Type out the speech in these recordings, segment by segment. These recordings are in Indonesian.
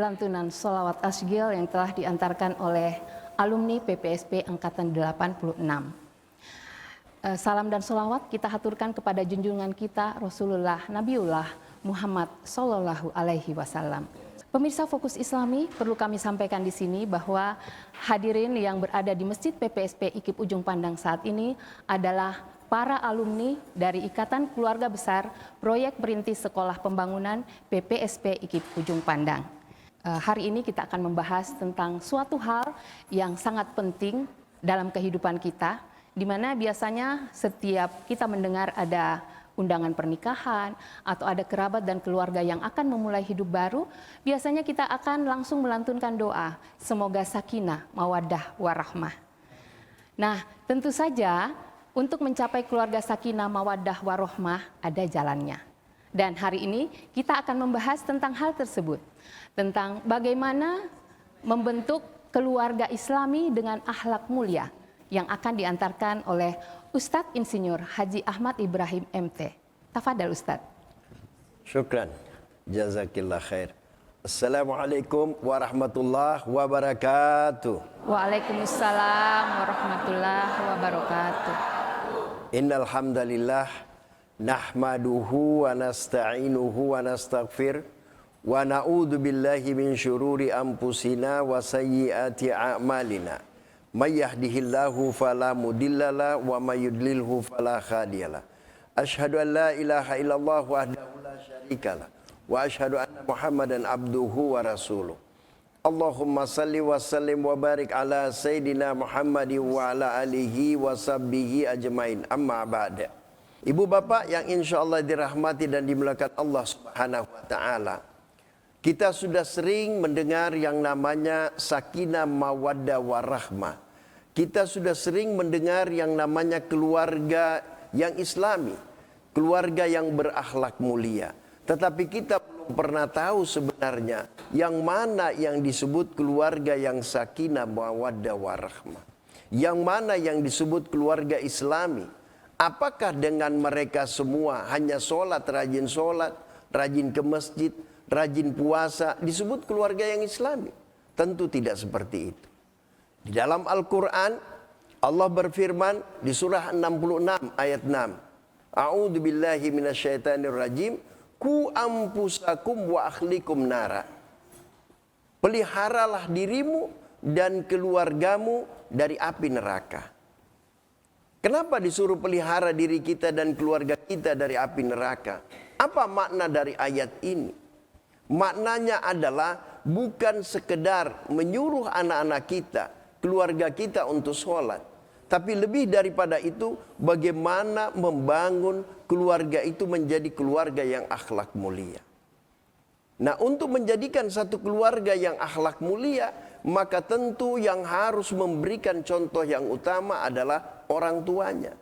lantunan sholawat asgil yang telah diantarkan oleh alumni PPSP Angkatan 86. Salam dan sholawat kita haturkan kepada junjungan kita Rasulullah Nabiullah Muhammad Sallallahu Alaihi Wasallam. Pemirsa Fokus Islami, perlu kami sampaikan di sini bahwa hadirin yang berada di Masjid PPSP IKIP Ujung Pandang saat ini adalah para alumni dari Ikatan Keluarga Besar Proyek Perintis Sekolah Pembangunan PPSP IKIP Ujung Pandang. Hari ini kita akan membahas tentang suatu hal yang sangat penting dalam kehidupan kita, di mana biasanya setiap kita mendengar ada undangan pernikahan atau ada kerabat dan keluarga yang akan memulai hidup baru, biasanya kita akan langsung melantunkan doa, semoga sakinah, mawaddah, warahmah. Nah, tentu saja untuk mencapai keluarga sakinah, mawaddah, warahmah ada jalannya. Dan hari ini kita akan membahas tentang hal tersebut, tentang bagaimana membentuk keluarga Islami dengan akhlak mulia yang akan diantarkan oleh Ustadz Insinyur Haji Ahmad Ibrahim MT. Tafadhal Ustadz. Syukran. Jazakillah khair. Assalamualaikum warahmatullahi wabarakatuh. Waalaikumsalam warahmatullahi wabarakatuh. Innal hamdalillah nahmaduhu wa nasta'inuhu wa nastaghfir wa na'udzu billahi min syururi anfusina wa sayyiati a'malina. May yahdihillahu fala mudhillalah wa may yudlilhu fala hadiyalah. Asyhadu an la ilaha illallah wahdahu la syarikalah wa asyhadu anna Muhammadan abduhu wa rasuluh. Allahumma salli wa sallim wa barik ala sayyidina Muhammadin wa ala alihi wa sahbihi ajmain. Amma ba'da. Ibu bapak yang insyaallah dirahmati dan dimuliakan Allah Subhanahu wa taala. Kita sudah sering mendengar yang namanya sakinah, mawaddah, warahmah. Kita sudah sering mendengar yang namanya keluarga yang islami, keluarga yang berakhlak mulia. Tetapi kita belum pernah tahu sebenarnya yang mana yang disebut keluarga yang sakinah, mawaddah, warahmah. Yang mana yang disebut keluarga islami. Apakah dengan mereka semua hanya sholat, rajin ke masjid, rajin puasa, disebut keluarga yang islami? Tentu tidak seperti itu. Di dalam Al-Quran, Allah berfirman di surah 66 ayat 6. A'udzu billahi minasyaitonir rajim. Ku anfusakum wa akhlikum nara. Peliharalah dirimu dan keluargamu dari api neraka. Kenapa disuruh pelihara diri kita dan keluarga kita dari api neraka? Apa makna dari ayat ini? Maknanya adalah bukan sekedar menyuruh anak-anak kita, keluarga kita untuk sholat. Tapi lebih daripada itu, bagaimana membangun keluarga itu menjadi keluarga yang akhlak mulia. Nah, untuk menjadikan satu keluarga yang akhlak mulia, maka tentu yang harus memberikan contoh yang utama adalah orang tuanya,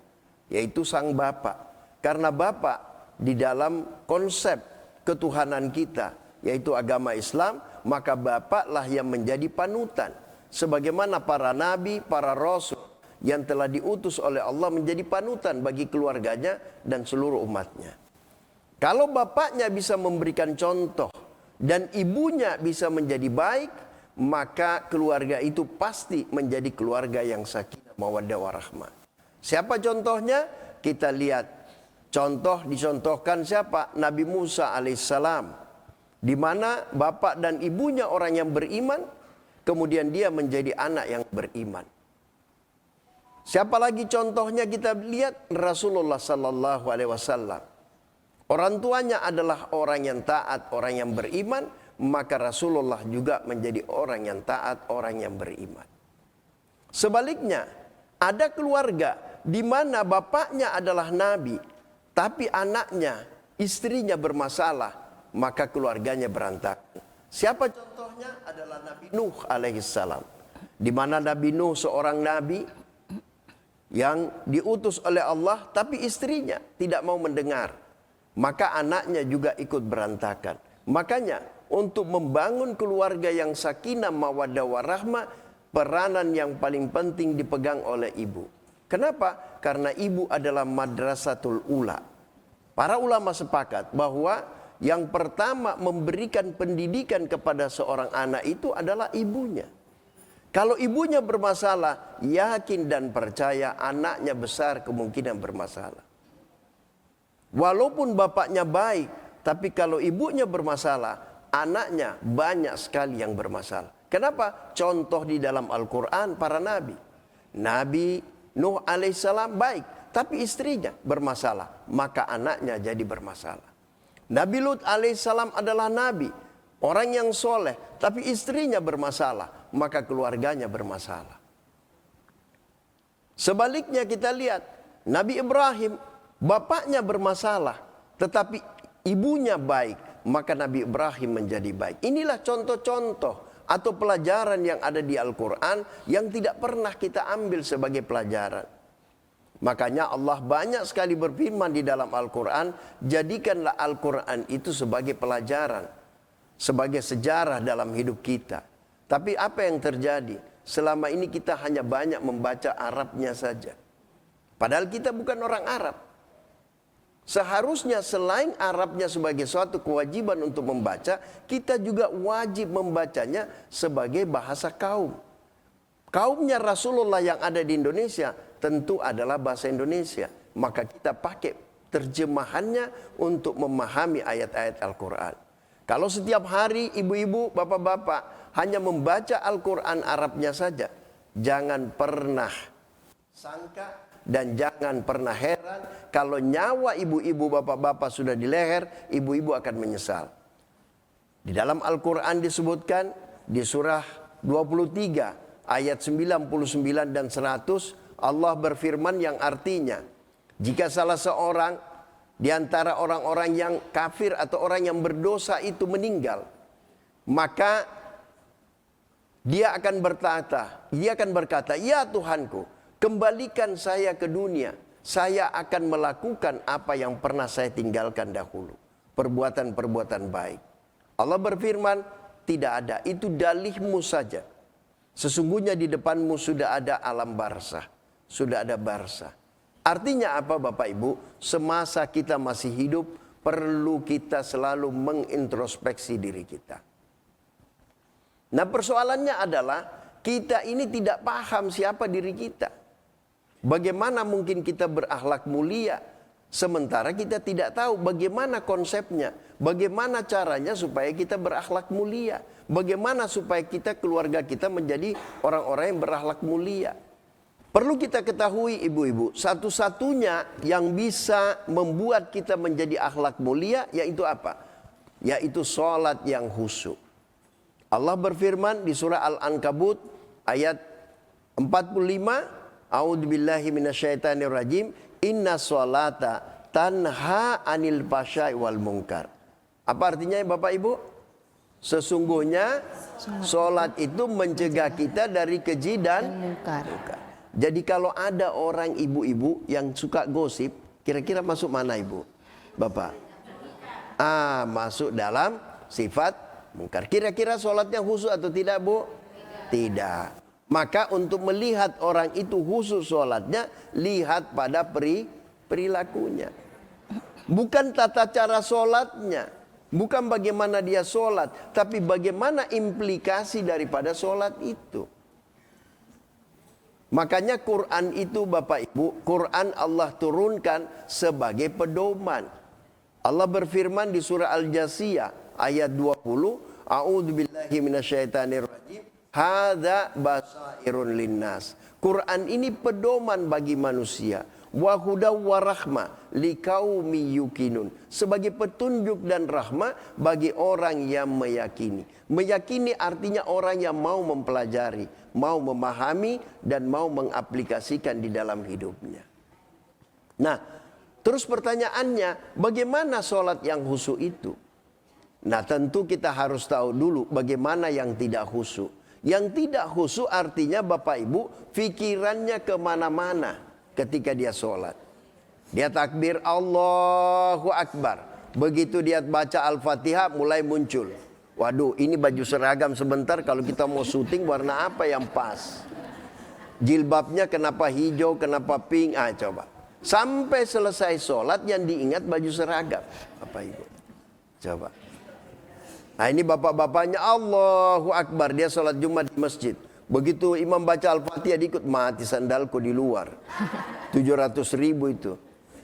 yaitu sang bapak. Karena bapak di dalam konsep ketuhanan kita, yaitu agama Islam, maka bapaklah yang menjadi panutan. Sebagaimana para nabi, para rasul yang telah diutus oleh Allah menjadi panutan bagi keluarganya dan seluruh umatnya. Kalau bapaknya bisa memberikan contoh dan ibunya bisa menjadi baik, maka keluarga itu pasti menjadi keluarga yang sakinah, mawaddah, warahmah. Siapa contohnya? Kita lihat. Contoh dicontohkan siapa? Nabi Musa alaihissalam. Di mana bapak dan ibunya orang yang beriman, kemudian dia menjadi anak yang beriman. Siapa lagi contohnya kita lihat? Rasulullah sallallahu alaihi wasallam. Orang tuanya adalah orang yang taat, orang yang beriman, maka Rasulullah juga menjadi orang yang taat, orang yang beriman. Sebaliknya, ada keluarga di mana bapaknya adalah nabi, tapi anaknya, istrinya bermasalah, maka keluarganya berantakan. Siapa contohnya? Adalah Nabi Nuh alaihissalam. Di mana Nabi Nuh seorang nabi yang diutus oleh Allah, tapi istrinya tidak mau mendengar. Maka anaknya juga ikut berantakan. Makanya untuk membangun keluarga yang sakinah, mawaddah, warahmah, peranan yang paling penting dipegang oleh ibu. Kenapa? Karena ibu adalah madrasatul ula. Para ulama sepakat bahwa yang pertama memberikan pendidikan kepada seorang anak itu adalah ibunya. Kalau ibunya bermasalah, yakin dan percaya anaknya besar kemungkinan bermasalah. Walaupun bapaknya baik, tapi kalau ibunya bermasalah, anaknya banyak sekali yang bermasalah. Kenapa? Contoh di dalam Al-Quran para nabi. Nabi Nuh alaihissalam baik, tapi istrinya bermasalah, maka anaknya jadi bermasalah. Nabi Lut alaihissalam adalah nabi, orang yang soleh, tapi istrinya bermasalah, maka keluarganya bermasalah. Sebaliknya kita lihat, Nabi Ibrahim, bapaknya bermasalah, tetapi ibunya baik, maka Nabi Ibrahim menjadi baik. Inilah contoh-contoh atau pelajaran yang ada di Al-Quran yang tidak pernah kita ambil sebagai pelajaran. Makanya Allah banyak sekali berfirman di dalam Al-Quran, jadikanlah Al-Quran itu sebagai pelajaran, sebagai sejarah dalam hidup kita. Tapi apa yang terjadi? Selama ini kita hanya banyak membaca Arabnya saja. Padahal kita bukan orang Arab. Seharusnya selain Arabnya sebagai suatu kewajiban untuk membaca, kita juga wajib membacanya sebagai bahasa kaum. Kaumnya Rasulullah yang ada di Indonesia tentu adalah bahasa Indonesia. Maka kita pakai terjemahannya untuk memahami ayat-ayat Al-Quran. Kalau setiap hari ibu-ibu, bapak-bapak hanya membaca Al-Quran Arabnya saja, jangan pernah sangka dan jangan pernah heran kalau nyawa ibu-ibu bapak-bapak sudah di leher, ibu-ibu akan menyesal. Di dalam Al-Quran disebutkan di surah 23 ayat 99 dan 100, Allah berfirman yang artinya, jika salah seorang di antara orang-orang yang kafir atau orang yang berdosa itu meninggal, maka dia akan berkata, ya Tuhanku, kembalikan saya ke dunia. Saya akan melakukan apa yang pernah saya tinggalkan dahulu. Perbuatan-perbuatan baik. Allah berfirman, tidak ada. Itu dalihmu saja. Sesungguhnya di depanmu sudah ada alam barzah. Sudah ada barzah. Artinya apa Bapak Ibu? Semasa kita masih hidup, perlu kita selalu mengintrospeksi diri kita. Nah persoalannya adalah, kita ini tidak paham siapa diri kita. Bagaimana mungkin kita berakhlak mulia sementara kita tidak tahu bagaimana konsepnya, bagaimana caranya supaya kita berakhlak mulia, bagaimana supaya kita keluarga kita menjadi orang-orang yang berakhlak mulia. Perlu kita ketahui ibu-ibu, satu-satunya yang bisa membuat kita menjadi akhlak mulia yaitu apa? Yaitu sholat yang khusyuk. Allah berfirman di surah Al-Ankabut ayat 45, A'udzubillahi minasyaitonirrajim. Inna sholata tanha anil fahsya'i wal munkar. Apa artinya Bapak Ibu? Sesungguhnya sholat itu mencegah kita dari keji dan munkar. Jadi kalau ada orang ibu-ibu yang suka gosip, kira-kira masuk mana Ibu? Bapak? Masuk dalam sifat munkar. Kira-kira sholatnya khusyuk atau tidak Bu? Tidak. Maka untuk melihat orang itu khusyuk sholatnya, lihat pada perilakunya. Bukan tata cara sholatnya. Bukan bagaimana dia sholat. Tapi bagaimana implikasi daripada sholat itu. Makanya Quran itu Bapak Ibu, Quran Allah turunkan sebagai pedoman. Allah berfirman di surah Al-Jasiyah ayat 20. A'udzubillahi minasyaitonirrajim. Hadza basairun linnas. Quran ini pedoman bagi manusia. Wa hudaw wa rahmah liqaumi yuqinun. Sebagai petunjuk dan rahmah bagi orang yang meyakini. Meyakini artinya orang yang mau mempelajari, mau memahami dan mau mengaplikasikan di dalam hidupnya. Nah, terus pertanyaannya, bagaimana sholat yang khusyuk itu? Nah, tentu kita harus tahu dulu bagaimana yang tidak khusyuk. Yang tidak khusyuk artinya Bapak Ibu, pikirannya kemana-mana ketika dia sholat. Dia takbir Allahu Akbar. Begitu dia baca Al-Fatihah mulai muncul. Waduh, ini baju seragam sebentar, kalau kita mau syuting warna apa yang pas? Jilbabnya kenapa hijau, kenapa pink? Coba. Sampai selesai sholat yang diingat baju seragam. Bapak Ibu. Coba. Nah ini bapak-bapaknya Allahu Akbar. Dia sholat Jumat di masjid. Begitu imam baca Al-Fatihah ikut, mati sandalku di luar. 700.000 itu.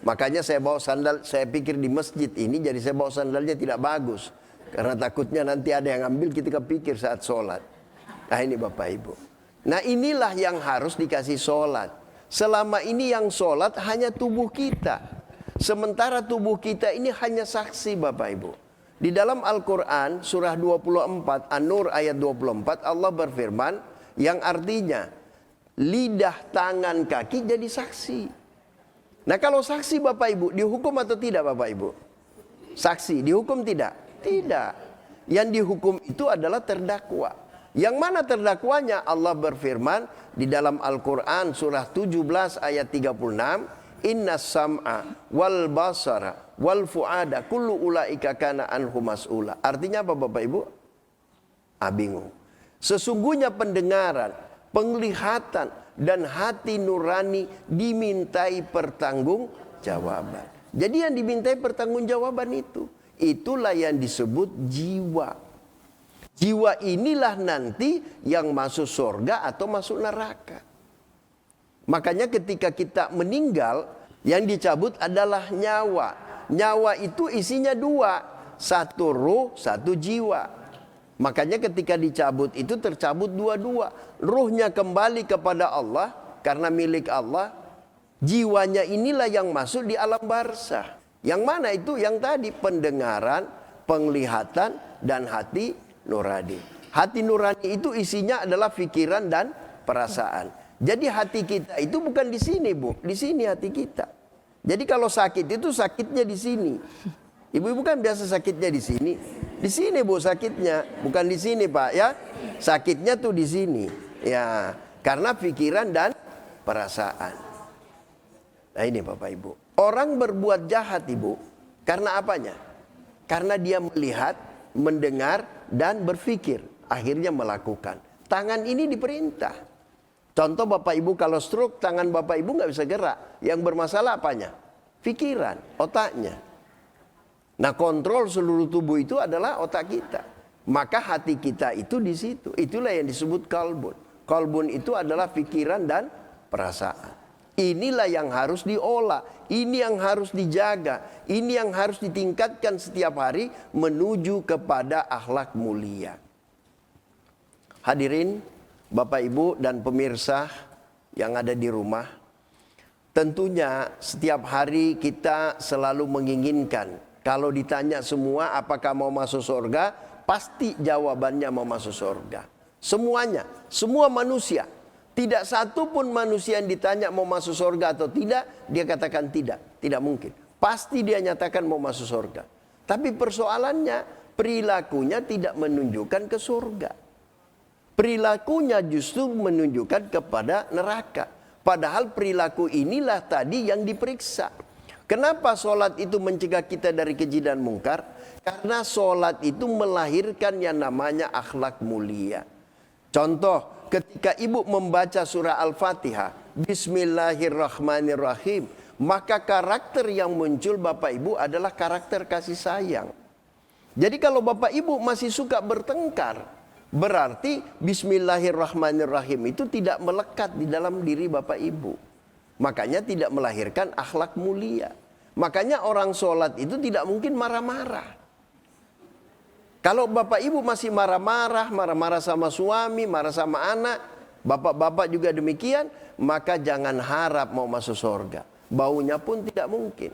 Makanya saya bawa sandal, saya pikir di masjid ini jadi saya bawa sandalnya tidak bagus. Karena takutnya nanti ada yang ambil, kita pikir saat sholat. Nah ini Bapak Ibu. Nah inilah yang harus dikasih sholat. Selama ini yang sholat hanya tubuh kita. Sementara tubuh kita ini hanya saksi Bapak Ibu. Di dalam Al-Quran surah 24 An-Nur ayat 24 Allah berfirman yang artinya lidah, tangan, kaki jadi saksi. Nah kalau saksi Bapak Ibu dihukum atau tidak Bapak Ibu? Saksi dihukum tidak? Tidak. Yang dihukum itu adalah terdakwa. Yang mana terdakwanya? Allah berfirman di dalam Al-Quran surah 17 ayat 36. Inna sam'a wal basara wal fu'ada kullu ulaika kana anhu mas'ula. Artinya apa Bapak Ibu? Bingung. Sesungguhnya pendengaran, penglihatan, dan hati nurani dimintai pertanggungjawaban. Jadi yang dimintai pertanggungjawaban itulah yang disebut jiwa. Jiwa inilah nanti yang masuk surga atau masuk neraka. Makanya ketika kita meninggal, yang dicabut adalah nyawa. Nyawa itu isinya dua, satu ruh, satu jiwa. Makanya ketika dicabut itu tercabut dua-dua. Ruhnya kembali kepada Allah karena milik Allah. Jiwanya inilah yang masuk di alam barzah. Yang mana itu? Yang tadi pendengaran, penglihatan, dan hati nurani. Hati nurani itu isinya adalah pikiran dan perasaan. Jadi hati kita itu bukan di sini Bu, di sini hati kita. Jadi kalau sakit itu sakitnya di sini. Ibu-ibu kan biasa sakitnya di sini. Di sini Bu sakitnya, bukan di sini Pak ya. Sakitnya tuh di sini. Ya, karena pikiran dan perasaan. Nah ini Bapak Ibu. Orang berbuat jahat Ibu karena apanya? Karena dia melihat, mendengar dan berpikir, akhirnya melakukan. Tangan ini diperintah. Contoh Bapak Ibu kalau stroke, tangan Bapak Ibu nggak bisa gerak. Yang bermasalah apanya? Pikiran, otaknya. Nah kontrol seluruh tubuh itu adalah otak kita. Maka hati kita itu di situ. Itulah yang disebut kalbun. Kalbun itu adalah pikiran dan perasaan. Inilah yang harus diolah. Ini yang harus dijaga. Ini yang harus ditingkatkan setiap hari menuju kepada akhlak mulia. Hadirin, Bapak Ibu dan pemirsa yang ada di rumah. Tentunya setiap hari kita selalu menginginkan. Kalau ditanya semua apakah mau masuk surga, pasti jawabannya mau masuk surga. Semuanya, semua manusia. Tidak satu pun manusia yang ditanya mau masuk surga atau tidak, dia katakan tidak. Tidak mungkin. Pasti dia nyatakan mau masuk surga. Tapi persoalannya, perilakunya tidak menunjukkan ke surga. Perilakunya justru menunjukkan kepada neraka. Padahal perilaku inilah tadi yang diperiksa. Kenapa sholat itu mencegah kita dari keji dan mungkar? Karena sholat itu melahirkan yang namanya akhlak mulia. Contoh, ketika ibu membaca surah Al-Fatihah, Bismillahirrahmanirrahim, maka karakter yang muncul Bapak Ibu adalah karakter kasih sayang. Jadi kalau Bapak Ibu masih suka bertengkar, berarti Bismillahirrahmanirrahim itu tidak melekat di dalam diri Bapak Ibu. Makanya tidak melahirkan akhlak mulia. Makanya orang sholat itu tidak mungkin marah-marah. Kalau Bapak Ibu masih marah-marah sama suami, marah sama anak, bapak-bapak juga demikian, maka jangan harap mau masuk surga. Baunya pun tidak mungkin.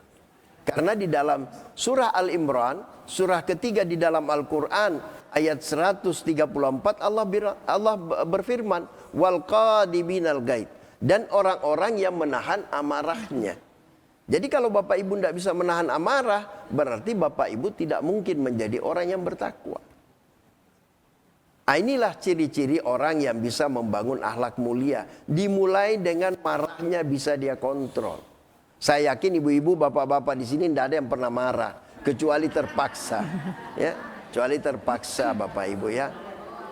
Karena di dalam surah Al-Imran, surah ketiga di dalam Al-Quran, ayat 134, Allah berfirman, wal qadibinal gaid. Dan orang-orang yang menahan amarahnya. Jadi kalau Bapak Ibu tidak bisa menahan amarah, berarti Bapak Ibu tidak mungkin menjadi orang yang bertakwa. Inilah ciri-ciri orang yang bisa membangun akhlak mulia. Dimulai dengan marahnya bisa dia kontrol. Saya yakin ibu-ibu, bapak-bapak di sini tidak ada yang pernah marah. Kecuali terpaksa. Ya, kecuali terpaksa Bapak Ibu ya.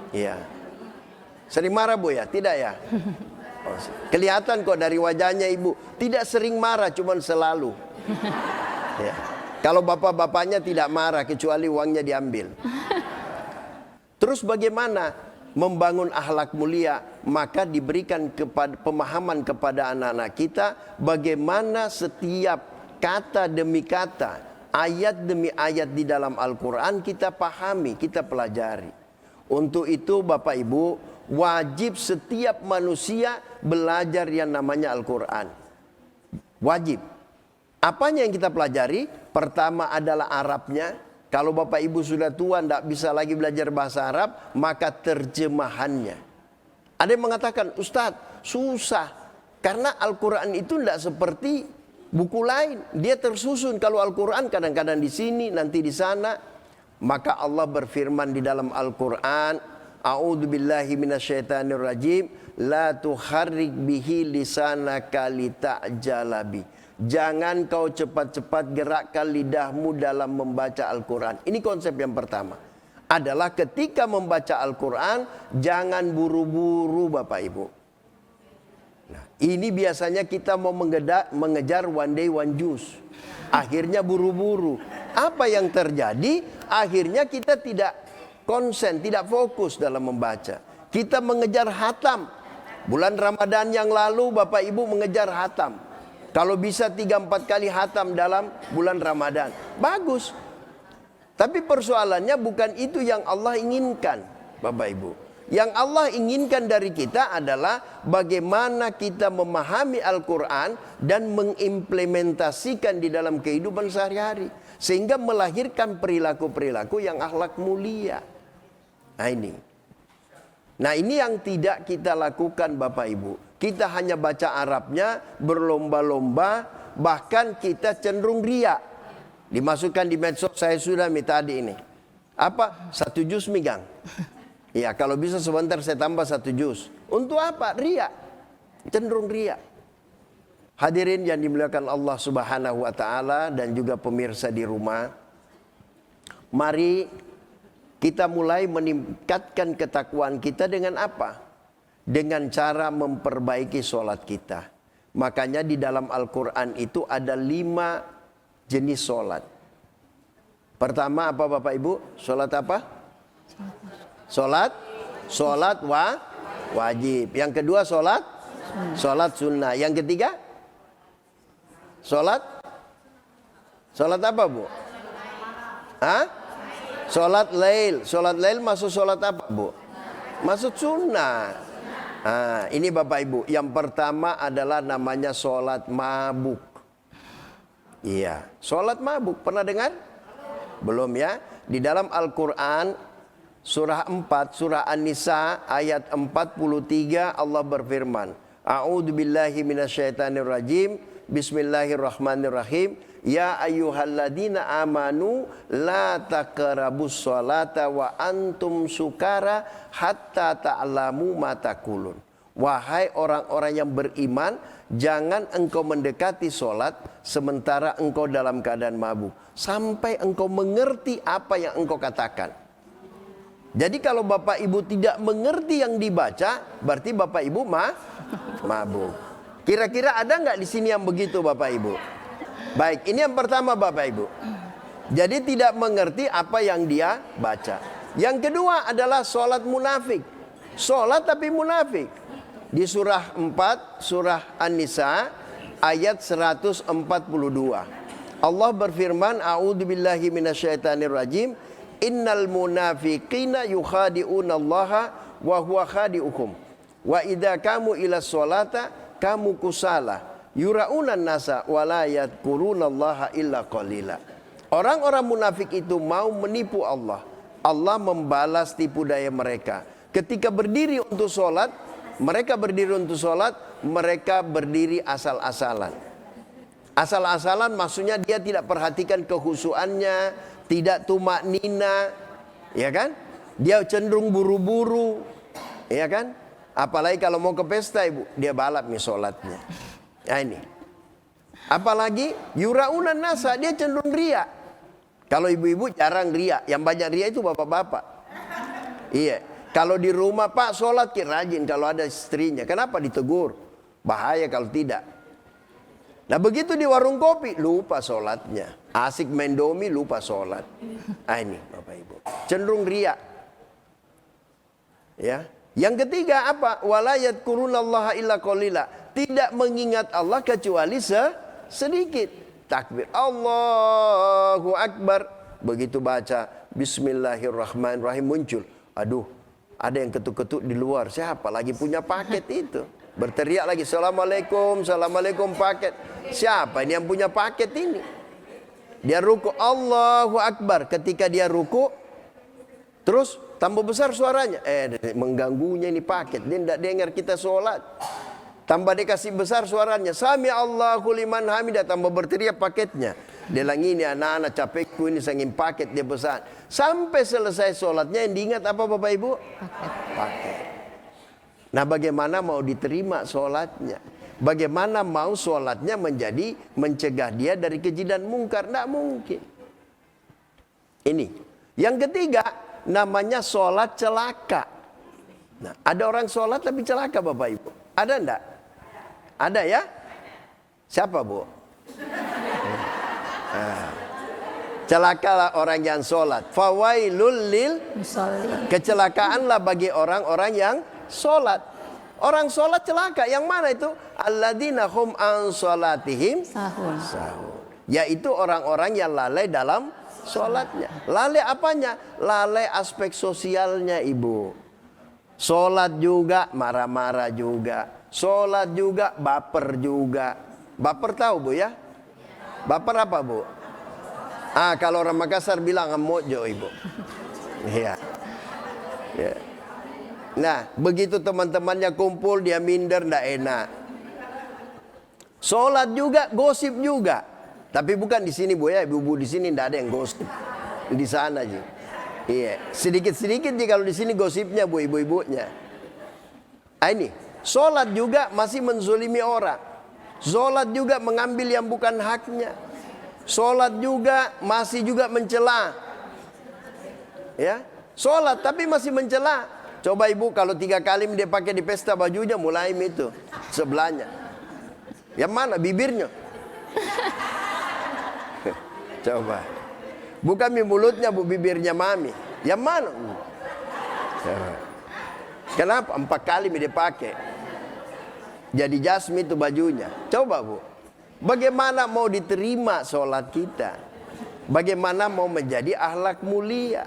Iya. Sering marah Bu ya? Tidak ya? Oh, kelihatan kok dari wajahnya ibu. Tidak sering marah, cuman selalu. Ya. Kalau bapak-bapaknya tidak marah kecuali uangnya diambil. Terus bagaimana membangun akhlak mulia? Maka diberikan pemahaman kepada anak-anak kita bagaimana setiap kata demi kata, ayat demi ayat di dalam Al-Quran kita pahami, kita pelajari. Untuk itu Bapak Ibu, wajib setiap manusia belajar yang namanya Al-Quran. Wajib. Apanya yang kita pelajari? Pertama adalah Arabnya. Kalau Bapak Ibu sudah tua tidak bisa lagi belajar bahasa Arab, maka terjemahannya. Ada yang mengatakan, Ustadz susah. Karena Al-Quran itu tidak seperti buku lain. Dia tersusun. Kalau Al-Quran kadang-kadang di sini, nanti di sana. Maka Allah berfirman di dalam Al-Quran, A'udzu billahi minasyaitonir rajim, la tuharrik bihi lisanaka lita'jala bi. Jangan kau cepat-cepat gerakkan lidahmu dalam membaca Al-Quran. Ini konsep yang pertama. Adalah ketika membaca Al-Quran, jangan buru-buru Bapak Ibu. Nah, ini biasanya kita mau mengejar one day one juice. Akhirnya buru-buru. Apa yang terjadi? Akhirnya kita tidak konsen, tidak fokus dalam membaca. Kita mengejar hatam. Bulan Ramadan yang lalu Bapak Ibu mengejar hatam. Kalau bisa 3-4 kali hatam dalam bulan Ramadan, bagus. Tapi persoalannya bukan itu yang Allah inginkan, Bapak Ibu. Yang Allah inginkan dari kita adalah bagaimana kita memahami Al-Quran dan mengimplementasikan di dalam kehidupan sehari-hari. Sehingga melahirkan perilaku-perilaku yang akhlak mulia. Nah ini yang tidak kita lakukan Bapak Ibu. Kita hanya baca Arabnya, berlomba-lomba, bahkan kita cenderung riak. Dimasukkan di medsos, saya sudah minta tadi ini. Apa? 1 juz megang. Ya, kalau bisa sebentar saya tambah 1 juz. Untuk apa? Riak. Cenderung riak. Hadirin yang dimuliakan Allah Subhanahu wa taala dan juga pemirsa di rumah. Mari kita mulai meningkatkan ketakwaan kita dengan apa? Dengan cara memperbaiki sholat kita. Makanya di dalam Al-Quran itu ada 5 jenis sholat. Pertama apa Bapak Ibu? Sholat apa? Sholat wajib. Yang kedua sholat sunnah. Yang ketiga? Sholat apa Bu? Hah? Sholat lail. Sholat lail masuk sholat apa Bu? Masuk sunnah. Nah, ini Bapak Ibu. Yang pertama adalah namanya sholat mabuk. Iya, sholat mabuk. Pernah dengar? Belum ya? Di dalam Al-Quran, surah 4, surah An-Nisa, ayat 43, Allah berfirman, A'udzu billahi minasyaitonir rajim. Bismillahirrahmanirrahim. Ya ayyuhalladzina amanu la taqrabus sholata wa antum sukara hatta ta'lamu ma taqulun. Wahai orang-orang yang beriman, jangan engkau mendekati sholat sementara engkau dalam keadaan mabuk, sampai engkau mengerti apa yang engkau katakan. Jadi kalau Bapak Ibu tidak mengerti yang dibaca, berarti Bapak Ibu mabuk. Kira-kira ada nggak di sini yang begitu Bapak Ibu? Baik, ini yang pertama Bapak Ibu. Jadi tidak mengerti apa yang dia baca. Yang kedua adalah sholat munafik. Sholat tapi munafik. Di surah 4, surah An-Nisa, ayat 142. Allah berfirman, A'udzu billahi minasyaitonir rajim. Innal munafiqina yukhadi'unallaha wa huwa khadi'uhum. Wa idza kamu ila sholata kamu kusala. Yura'unan nasa wala yadhkurunallaha illa qalila. Orang-orang munafik itu mau menipu Allah. Allah membalas tipu daya mereka. Ketika berdiri untuk sholat, mereka berdiri asal-asalan. Asal-asalan maksudnya dia tidak perhatikan kehusuannya, tidak tumak nina, ya kan? Dia cenderung buru-buru, ya kan? Apalagi kalau mau ke pesta Ibu, dia balap nih sholatnya. Nah ini. Apalagi yura'unan nasa, dia cenderung riya. Kalau ibu-ibu jarang riya, yang banyak riya itu bapak-bapak. Iya. Kalau di rumah Pak sholat rajin kalau ada istrinya. Kenapa ditegur? Bahaya kalau tidak. Nah begitu di warung kopi, lupa sholatnya. Asik main domi, lupa sholat. Ini Bapak Ibu, cenderung riya. Ya. Yang ketiga apa? Wala yadhkurunallaha illa qalila. Tidak mengingat Allah kecuali sedikit. Takbir, Allahu Akbar. Begitu baca Bismillahirrahmanirrahim muncul. Aduh, ada yang ketuk-ketuk di luar. Siapa lagi punya paket itu? Berteriak lagi, Assalamualaikum, Assalamualaikum paket. Siapa ini yang punya paket ini? Dia ruku, Allahu Akbar. Ketika dia ruku, terus tambah besar suaranya. Mengganggunya ini paket. Dia tidak dengar kita sholat. Tambah dikasih besar suaranya. Sami Allahu liman hamidah. Tambah berteriak paketnya. Dia lagi ini anak-anak capekku ini sangin paket dia besar. Sampai selesai sholatnya yang diingat apa Bapak Ibu? Paket. Nah bagaimana mau diterima sholatnya? Bagaimana mau sholatnya menjadi mencegah dia dari keji dan mungkar? Tidak mungkin. Ini. Yang ketiga namanya sholat celaka. Nah, ada orang sholat tapi celaka Bapak Ibu. Ada enggak? Ada ya? Siapa Bu? Celakalah orang yang sholat. Fawailul lil musallin. Kecelakaanlah bagi orang-orang yang sholat. Orang sholat celaka. Yang mana itu? Alladzina hum an sholatihim sahun. Yaitu orang-orang yang lalai dalam sholatnya. Lalai apanya? Lalai aspek sosialnya Ibu. Sholat juga marah-marah juga. Sholat juga baper juga. Baper tahu Bu ya? Baper apa Bu? Kalau orang Makassar bilang mojo Ibu. Iya. Ya. Nah, begitu teman-temannya kumpul dia minder ndak enak. Sholat juga, gosip juga. Tapi bukan di sini Bu ya, ibu-ibu di sini ndak ada yang gosip. Di sana aja. Iya, sedikit-sedikit sih kalau di sini gosipnya Bu ibu-ibunya. Ini, sholat juga masih menzolimi orang. Sholat juga mengambil yang bukan haknya. Sholat juga masih juga mencela. Ya, sholat tapi masih mencela. Coba Ibu kalau 3 kali dia pakai di pesta bajunya mulai itu sebelahnya. Yang mana bibirnya? Coba. Bukan mulutnya Bu, bibirnya mami. Yang mana? Kenapa? 4 kali dia pakai. Jadi jasmi itu bajunya. Coba Bu. Bagaimana mau diterima sholat kita? Bagaimana mau menjadi akhlak mulia?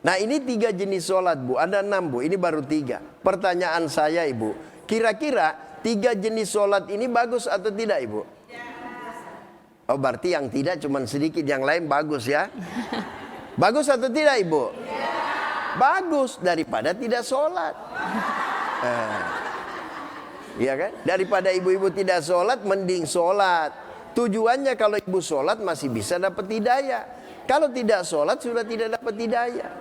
Nah ini 3 jenis sholat Bu. Ada 6 Bu. Ini baru 3. Pertanyaan saya Ibu. Kira-kira 3 jenis sholat ini bagus atau tidak Ibu? Oh berarti yang tidak cuma sedikit. Yang lain bagus ya. Bagus atau tidak Ibu? Bagus daripada tidak sholat. Iya kan? Daripada ibu-ibu tidak sholat, mending sholat. Tujuannya kalau ibu sholat masih bisa dapat hidayah. Kalau tidak sholat sudah tidak dapat hidayah.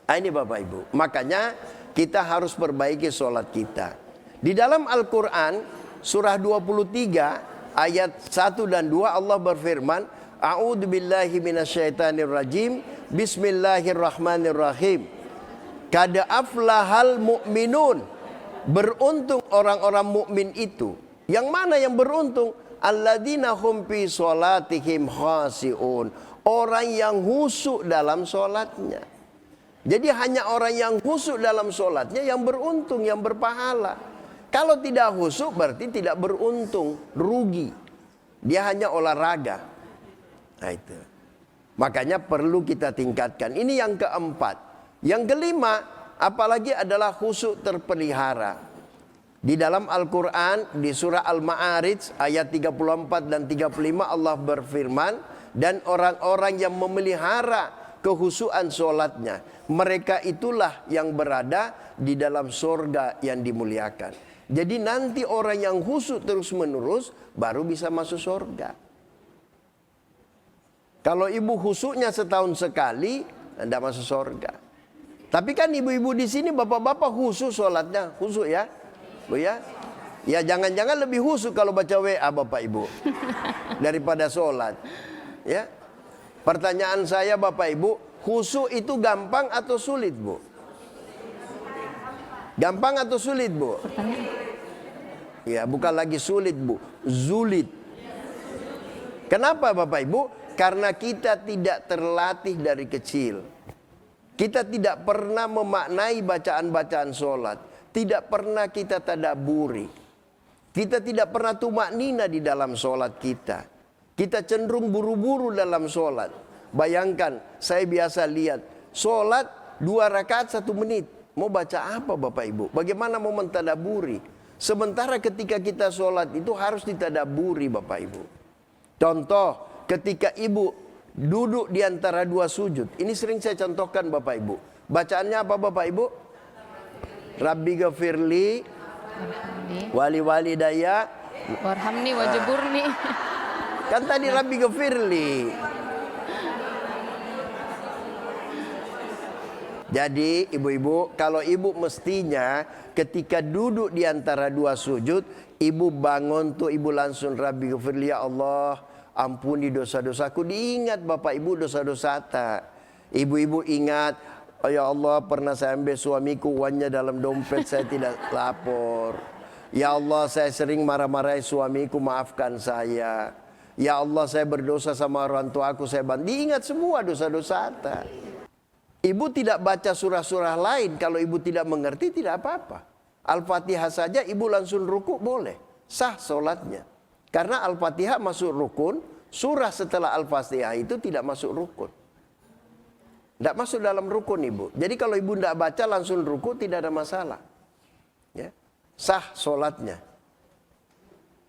Ini Bapak Ibu. Makanya kita harus perbaiki sholat kita. Di dalam Al-Quran surah 23 ayat 1 dan 2 Allah berfirman, A'udzubillahi minasyaitonirrajim. Bismillahirrahmanirrahim. Qad aflahal mu'minun. Beruntung orang-orang mukmin itu. Yang mana yang beruntung? Alladzina hum fi sholatihim khashi'un. Orang yang khusyuk dalam sholatnya. Jadi hanya orang yang khusyuk dalam sholatnya yang beruntung, yang berpahala. Kalau tidak khusyuk berarti tidak beruntung, rugi. Dia hanya olahraga. Nah itu. Makanya perlu kita tingkatkan. Ini yang keempat. Yang kelima, apalagi adalah khusyuk terpelihara. Di dalam Al-Quran, di surah Al-Ma'arij ayat 34 dan 35 Allah berfirman, dan orang-orang yang memelihara kehusuan sholatnya, mereka itulah yang berada di dalam surga yang dimuliakan. Jadi nanti orang yang khusyuk terus menerus baru bisa masuk surga. Kalau ibu khusyuknya setahun sekali, tidak masuk surga. Tapi kan ibu-ibu di sini, bapak-bapak khusyuk sholatnya, khusyuk ya, Bu ya. Ya jangan-jangan lebih khusyuk kalau baca WA bapak ibu daripada sholat. Ya. Pertanyaan saya bapak ibu, khusyuk itu gampang atau sulit Bu? Gampang atau sulit Bu? Ya, bukan lagi sulit, Bu. Zulit. Kenapa Bapak Ibu? Karena kita tidak terlatih dari kecil. Kita tidak pernah memaknai bacaan-bacaan sholat. Tidak pernah kita tadabburi. Kita tidak pernah tumaknina di dalam sholat kita. Kita cenderung buru-buru dalam sholat. Bayangkan, saya biasa lihat sholat 2 rakaat 1 menit. Mau baca apa Bapak Ibu? Bagaimana mau mentadaburi? Sementara ketika kita sholat itu harus ditadaburi Bapak Ibu. Contoh, ketika ibu duduk di antara 2 sujud. Ini sering saya contohkan Bapak Ibu. Bacaannya apa Bapak Ibu? Rabbi ghafirli wali walidayya Warhamni wajiburni. Kan tadi Rabbi ghafirli. Jadi ibu-ibu, kalau ibu mestinya ketika duduk di antara 2 sujud, ibu bangun tuh ibu langsung Rabbi ghafirli, ya Allah ampuni dosa-dosaku. Diingat Bapak Ibu dosa-dosa tak. Ibu-ibu ingat, oh ya Allah pernah saya ambil suamiku uangnya dalam dompet, saya tidak lapor. Ya Allah saya sering marah-marahi suamiku, maafkan saya. Ya Allah saya berdosa sama orang tuaku, saya bantu. Diingat semua dosa-dosa tak. Ibu tidak baca surah-surah lain, kalau ibu tidak mengerti tidak apa-apa. Al-Fatihah saja ibu langsung ruku boleh, sah sholatnya. Karena Al-Fatihah masuk rukun, surah setelah Al-Fatihah itu tidak masuk rukun. Tidak masuk dalam rukun ibu. Jadi kalau ibu tidak baca langsung ruku tidak ada masalah. Ya. Sah sholatnya.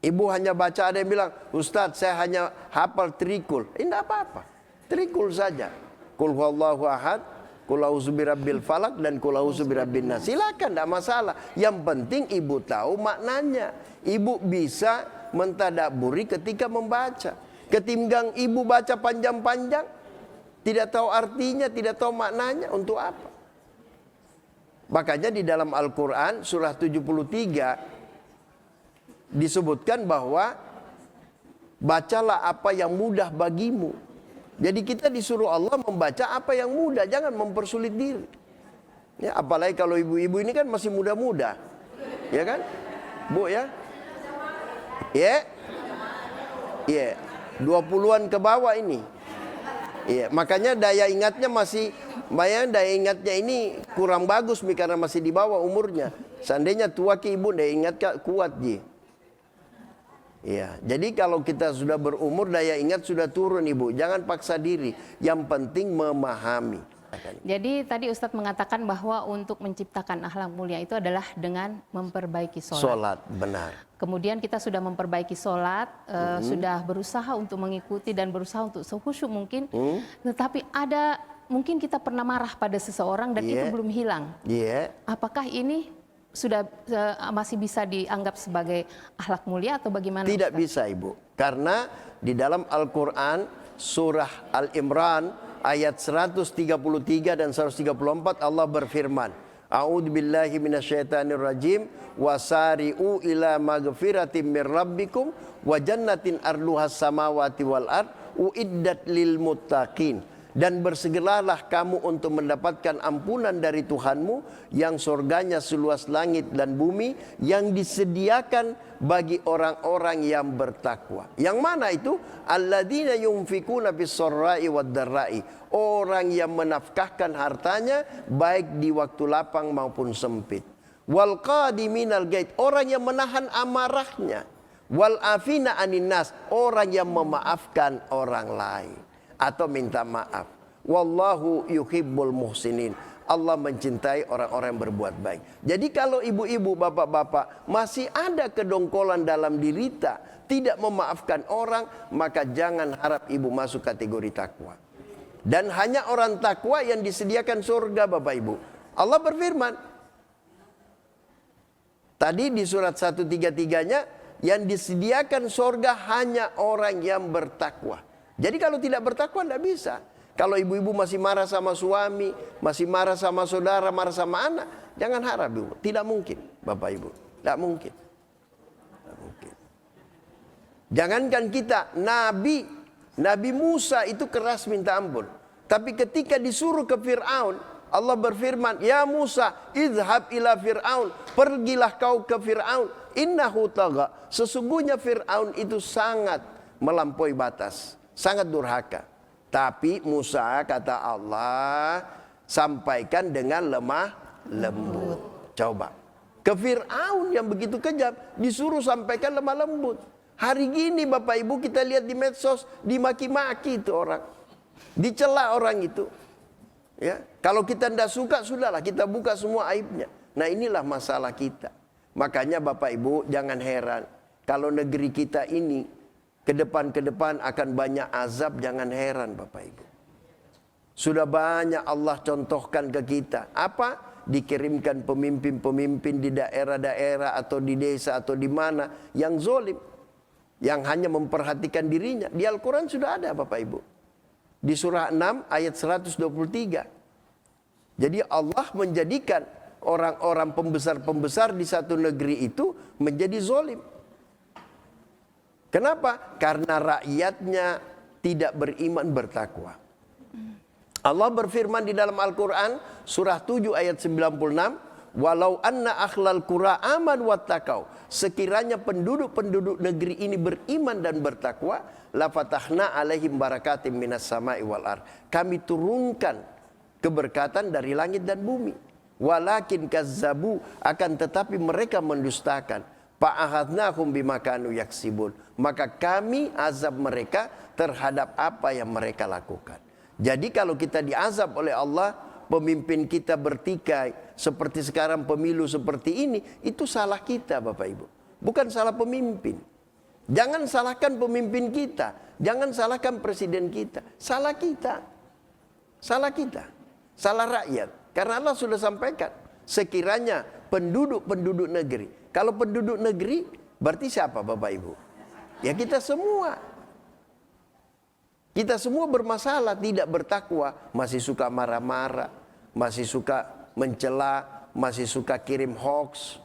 Ibu hanya baca, ada yang bilang, Ustadz saya hanya hafal trikul. Tidak apa-apa, trikul saja. Qul huwallahu ahad, Qul a'udzu birabbil falaq dan Qul a'udzu birabbin nas. Silakan, tidak masalah. Yang penting ibu tahu maknanya. Ibu bisa mentadabburi ketika membaca. Ketimbang ibu baca panjang-panjang, tidak tahu artinya, tidak tahu maknanya, untuk apa? Makanya di dalam Al-Quran surah 73 disebutkan bahwa bacalah apa yang mudah bagimu. Jadi kita disuruh Allah membaca apa yang mudah, jangan mempersulit diri. Ya, apalagi kalau ibu-ibu ini kan masih muda-muda, ya kan, Bu ya? Ya, ya, 20-an ke bawah ini. Ya, makanya daya ingatnya daya ingatnya ini kurang bagus nih karena masih di bawah umurnya. Seandainya tua ki ibu daya ingat kuat ji. Ya, jadi kalau kita sudah berumur daya ingat sudah turun ibu, jangan paksa diri. Yang penting memahami. Jadi tadi Ustadz mengatakan bahwa untuk menciptakan akhlak mulia itu adalah dengan memperbaiki sholat. Sholat, benar. Kemudian kita sudah memperbaiki sholat, sudah berusaha untuk mengikuti dan berusaha untuk sekhusyuk mungkin. Tetapi ada, mungkin kita pernah marah pada seseorang dan itu belum hilang. Apakah ini sudah masih bisa dianggap sebagai akhlak mulia atau bagaimana? Tidak bisa ibu. Karena di dalam Al-Quran surah Al-Imran ayat 133 dan 134 Allah berfirman, A'udzu billahi minasyaitonir rajim, wasari'u ila maghfiratin mir rabbikum wa jannatin arduhas samawati wal ard uiddat lil muttaqin. Dan bersegeralah kamu untuk mendapatkan ampunan dari Tuhanmu yang surganya seluas langit dan bumi, yang disediakan bagi orang-orang yang bertakwa. Yang mana itu? Alladzina yunfikuna bis-sarra'i wad-dharra'i. Orang yang menafkahkan hartanya baik di waktu lapang maupun sempit. Wal qadiminal ghaid, orang yang menahan amarahnya. Wal afina anin nas, orang yang memaafkan orang lain atau minta maaf. Wallahu yuhibbul muhsinin. Allah mencintai orang-orang yang berbuat baik. Jadi kalau ibu-ibu, bapak-bapak masih ada kedongkolan dalam diri tidak memaafkan orang, maka jangan harap ibu masuk kategori takwa. Dan hanya orang takwa yang disediakan surga Bapak Ibu. Allah berfirman tadi di surat 133-nya, yang disediakan surga hanya orang yang bertakwa. Jadi kalau tidak bertakwa tidak bisa. Kalau ibu-ibu masih marah sama suami, masih marah sama saudara, marah sama anak, jangan harap ibu. Tidak mungkin Bapak Ibu. Tidak mungkin. Tidak mungkin. Jangankan kita, Nabi Musa itu keras minta ampun. Tapi ketika disuruh ke Fir'aun, Allah berfirman, Ya Musa, idhab ila Fir'aun. Pergilah kau ke Fir'aun. innahu tagha. Sesungguhnya Fir'aun itu sangat melampaui batas, sangat durhaka. Tapi Musa, kata Allah, sampaikan dengan lemah lembut. Coba, ke Fir'aun yang begitu kejam disuruh sampaikan lemah lembut. Hari gini Bapak Ibu kita lihat di medsos, dimaki-maki itu orang, dicela orang itu. Ya, kalau kita tidak suka, sudahlah kita buka semua aibnya. Nah, inilah masalah kita. Makanya Bapak Ibu jangan heran kalau negeri kita ini ke depan akan banyak azab. Jangan heran Bapak Ibu. Sudah banyak Allah contohkan ke kita. Apa? Dikirimkan pemimpin-pemimpin di daerah-daerah atau di desa atau di mana yang zolim, yang hanya memperhatikan dirinya. Di Al-Quran sudah ada Bapak Ibu. Di surah 6 ayat 123. Jadi Allah menjadikan orang-orang pembesar-pembesar di satu negeri itu menjadi zolim. Kenapa? Karena rakyatnya tidak beriman bertakwa. Allah berfirman di dalam Al-Quran surah 7 ayat 96. Walau anna akhlal qura aman wattaqau. Sekiranya penduduk-penduduk negeri ini beriman dan bertakwa, la fatahna alaihim barakatim minas sama'i wal ard. Kami turunkan keberkatan dari langit dan bumi. Walakin kazzabu, akan tetapi mereka mendustakan. Fa'akhadnahum bima kanu yaksibun. Maka kami azab mereka terhadap apa yang mereka lakukan. Jadi kalau kita diazab oleh Allah, pemimpin kita bertikai, seperti sekarang pemilu seperti ini, itu salah kita Bapak Ibu. Bukan salah pemimpin. Jangan salahkan pemimpin kita. Jangan salahkan presiden kita. Salah kita. Salah kita. Salah rakyat. Karena Allah sudah sampaikan. Sekiranya penduduk-penduduk negeri. Kalau penduduk negeri, berarti siapa Bapak Ibu? Ya kita semua. Kita semua bermasalah, tidak bertakwa. Masih suka marah-marah. Masih suka mencela. Masih suka kirim hoax.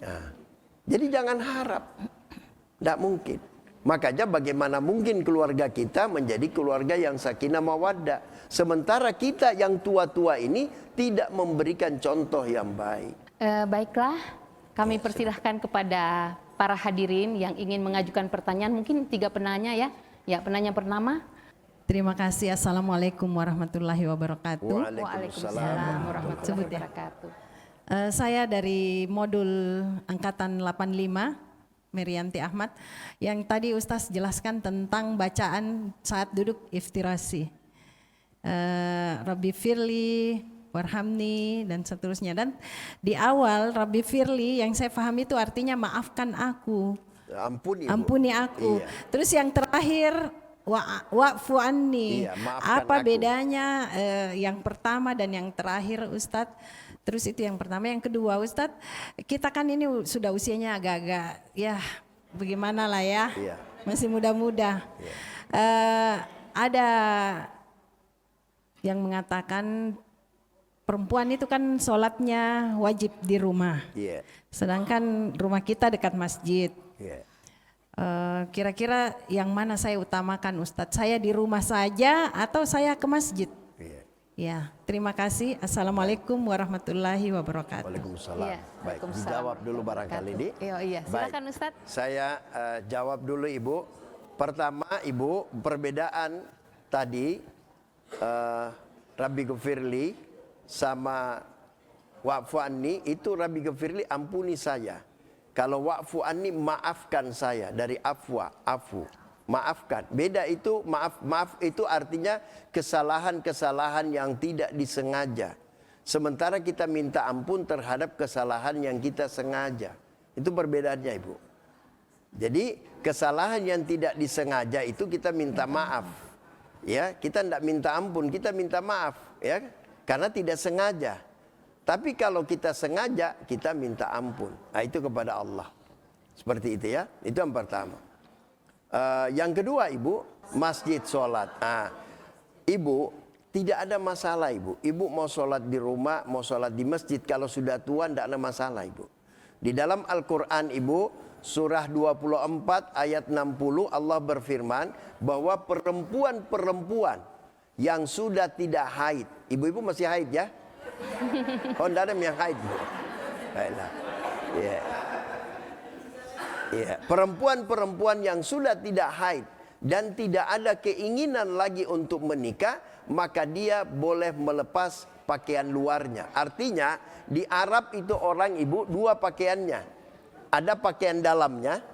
Nah, jadi jangan harap. Tidak mungkin. Makanya bagaimana mungkin keluarga kita menjadi keluarga yang sakinah mawaddah. Sementara kita yang tua-tua ini tidak memberikan contoh yang baik. Baiklah, kami persilahkan kepada para hadirin yang ingin mengajukan pertanyaan. Mungkin 3 penanya ya. Ya, penanya pertama. Terima kasih. Assalamualaikum warahmatullahi wabarakatuh. Waalaikumsalam warahmatullahi wabarakatuh. Saya dari modul angkatan 85, Merianti Ahmad. Yang tadi Ustaz jelaskan tentang bacaan saat duduk iftirasi. Rabbi firli, warhamni, dan seterusnya. Dan di awal Rabbi firli yang saya pahami itu artinya maafkan aku. Ampuni aku. Iya. Terus yang terakhir wa'fu anni. Iya, apa aku. Bedanya yang pertama dan yang terakhir Ustadz? Terus itu yang pertama. Yang kedua Ustadz, kita kan ini sudah usianya agak-agak ya bagaimana lah ya. Iya. Masih muda-muda. Iya. Ada yang mengatakan perempuan itu kan sholatnya wajib di rumah. Iya. Sedangkan rumah kita dekat masjid. Yeah. Kira-kira yang mana saya utamakan Ustadz? Saya di rumah saja atau saya ke masjid? Yeah. Ya, terima kasih. Assalamualaikum warahmatullahi wabarakatuh. Waalaikumsalam. Ya, baik, dijawab dulu barangkali ini. Iya, silakan Ustadz. Saya jawab dulu Ibu. Pertama Ibu, perbedaan tadi Rabbi Ghafirli sama wa'fu anni, itu Rabbi Ghafirli ampuni saya. Kalau wa'fu anni maafkan saya, dari afwa, afu, maafkan. Beda itu, maaf itu artinya kesalahan-kesalahan yang tidak disengaja. Sementara kita minta ampun terhadap kesalahan yang kita sengaja. Itu perbedaannya Ibu. Jadi kesalahan yang tidak disengaja itu kita minta maaf. Ya, kita tidak minta ampun, kita minta maaf, ya. Karena tidak sengaja. Tapi kalau kita sengaja, kita minta ampun. Nah, itu kepada Allah. Seperti itu ya. Itu yang pertama. Yang kedua Ibu, masjid sholat. Nah, Ibu, tidak ada masalah Ibu. Ibu mau sholat di rumah, mau sholat di masjid. Kalau sudah tua, tidak ada masalah Ibu. Di dalam Al-Quran Ibu, surah 24 ayat 60, Allah berfirman bahwa perempuan-perempuan yang sudah tidak haid. Ibu-ibu masih haid ya? Oh, tidak ada yang haid. Baiklah. Yeah. Ya, perempuan-perempuan yang sudah tidak haid dan tidak ada keinginan lagi untuk menikah, maka dia boleh melepas pakaian luarnya. Artinya di Arab itu orang ibu dua pakaiannya. Ada pakaian dalamnya,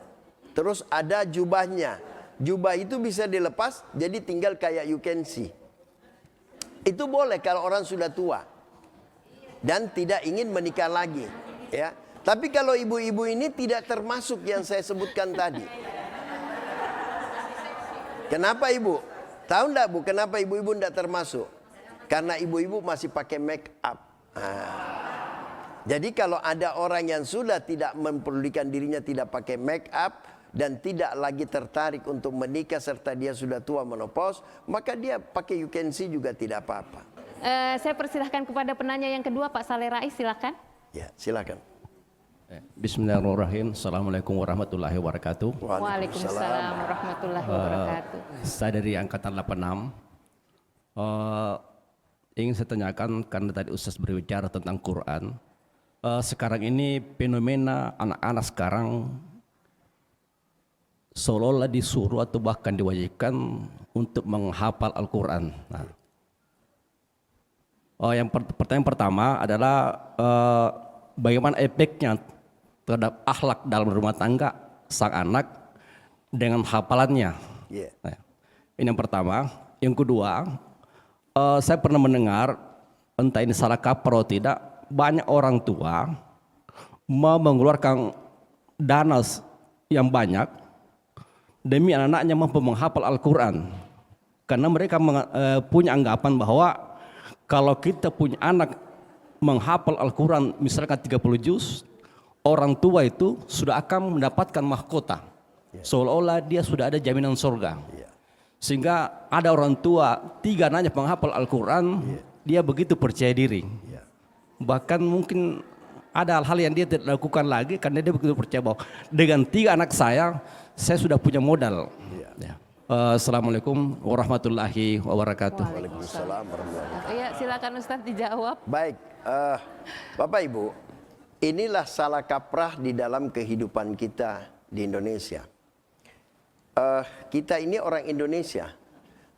terus ada jubahnya. Jubah itu bisa dilepas, jadi tinggal kayak you can see. Itu boleh kalau orang sudah tua dan tidak ingin menikah lagi, ya. Tapi kalau ibu-ibu ini tidak termasuk yang saya sebutkan tadi. Kenapa ibu? Tahu enggak bu, kenapa ibu-ibu enggak termasuk? Karena ibu-ibu masih pakai make up. Jadi kalau ada orang yang sudah tidak memperdulikan dirinya, tidak pakai make up dan tidak lagi tertarik untuk menikah serta dia sudah tua menopause, maka dia pakai you can see juga tidak apa-apa. Saya persilahkan kepada penanya yang kedua, Pak Saleh Rais, silakan. Ya, silakan. Bismillahirrahmanirrahim. Assalamualaikum warahmatullahi wabarakatuh. Waalaikumsalam warahmatullahi wabarakatuh. Saya dari angkatan 86. Ingin saya tanyakan karena tadi Ustaz berbicara tentang Quran. Sekarang ini fenomena anak-anak sekarang seolah-olah disuruh atau bahkan diwajibkan untuk menghafal Al-Quran. Nah, pertanyaan pertama adalah bagaimana efeknya terhadap akhlak dalam rumah tangga sang anak dengan hafalannya. Yeah. Nah, ini yang pertama. Yang kedua, saya pernah mendengar, entah ini salah kaprah atau tidak, banyak orang tua mau mengeluarkan dana yang banyak demi anak-anaknya mampu menghafal Al-Quran. Karena mereka punya anggapan bahwa kalau kita punya anak menghafal Al-Quran misalkan 30 juz, orang tua itu sudah akan mendapatkan mahkota. Seolah-olah dia sudah ada jaminan surga. Sehingga ada orang tua 3 anaknya penghafal Al-Quran, dia begitu percaya diri. Bahkan mungkin ada hal-hal yang dia tidak lakukan lagi karena dia begitu percaya bahwa dengan 3 anak saya sudah punya modal. Assalamualaikum warahmatullahi wabarakatuh. Waalaikumsalam warahmatullahi wabarakatuh. Ya, silakan Ustaz dijawab. Baik, Bapak Ibu, inilah salah kaprah di dalam kehidupan kita di Indonesia. Kita ini orang Indonesia.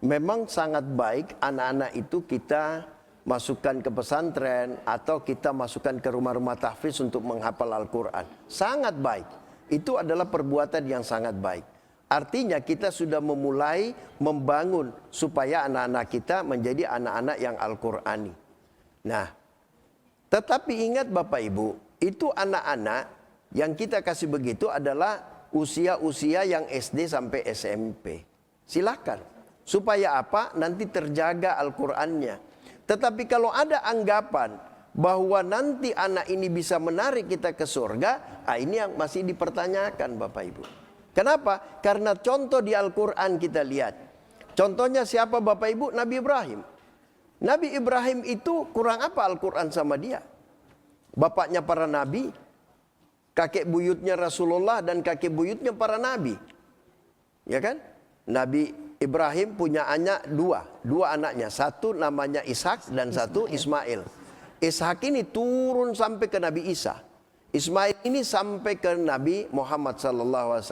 Memang sangat baik anak-anak itu kita masukkan ke pesantren atau kita masukkan ke rumah-rumah tahfiz untuk menghafal Al-Quran. Sangat baik. Itu adalah perbuatan yang sangat baik. Artinya kita sudah memulai membangun supaya anak-anak kita menjadi anak-anak yang Al-Qurani. Nah, tetapi ingat Bapak Ibu, itu anak-anak yang kita kasih begitu adalah usia-usia yang SD sampai SMP. Silakan. Supaya apa? Nanti terjaga Al-Qur'annya. Tetapi kalau ada anggapan bahwa nanti anak ini bisa menarik kita ke surga, ini yang masih dipertanyakan Bapak Ibu. Kenapa? Karena contoh di Al-Quran kita lihat. Contohnya siapa Bapak Ibu? Nabi Ibrahim. Nabi Ibrahim itu kurang apa Al-Quran sama dia? Bapaknya para nabi, kakek buyutnya Rasulullah dan kakek buyutnya para nabi. Ya kan? Nabi Ibrahim punya anak dua anaknya. Satu namanya Ishak dan satu Ismail. Ishak ini turun sampai ke Nabi Isa. Ismail ini sampai ke Nabi Muhammad SAW.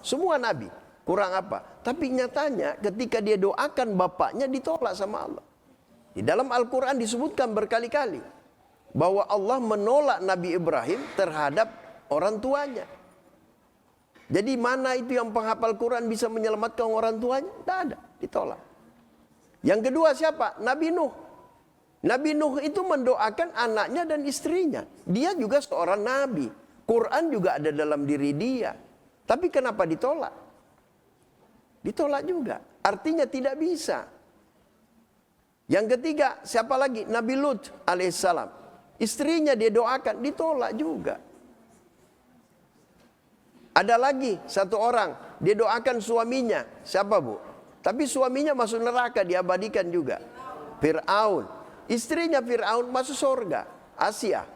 Semua nabi, kurang apa? Tapi nyatanya ketika dia doakan bapaknya ditolak sama Allah. Di dalam Al-Quran disebutkan berkali-kali bahwa Allah menolak Nabi Ibrahim terhadap orang tuanya. Jadi mana itu yang penghafal Quran bisa menyelamatkan orang tuanya? Tidak ada, ditolak. Yang kedua siapa? Nabi Nuh. Nabi Nuh itu mendoakan anaknya dan istrinya. Dia juga seorang nabi. Quran juga ada dalam diri dia. Tapi kenapa ditolak? Ditolak juga. Artinya tidak bisa. Yang ketiga, siapa lagi? Nabi Lut alaihissalam. Istrinya dia doakan, ditolak juga. Ada lagi satu orang, dia doakan suaminya. Siapa bu? Tapi suaminya masuk neraka, diabadikan juga. Fir'aun. Istrinya Fir'aun masuk surga. Asia.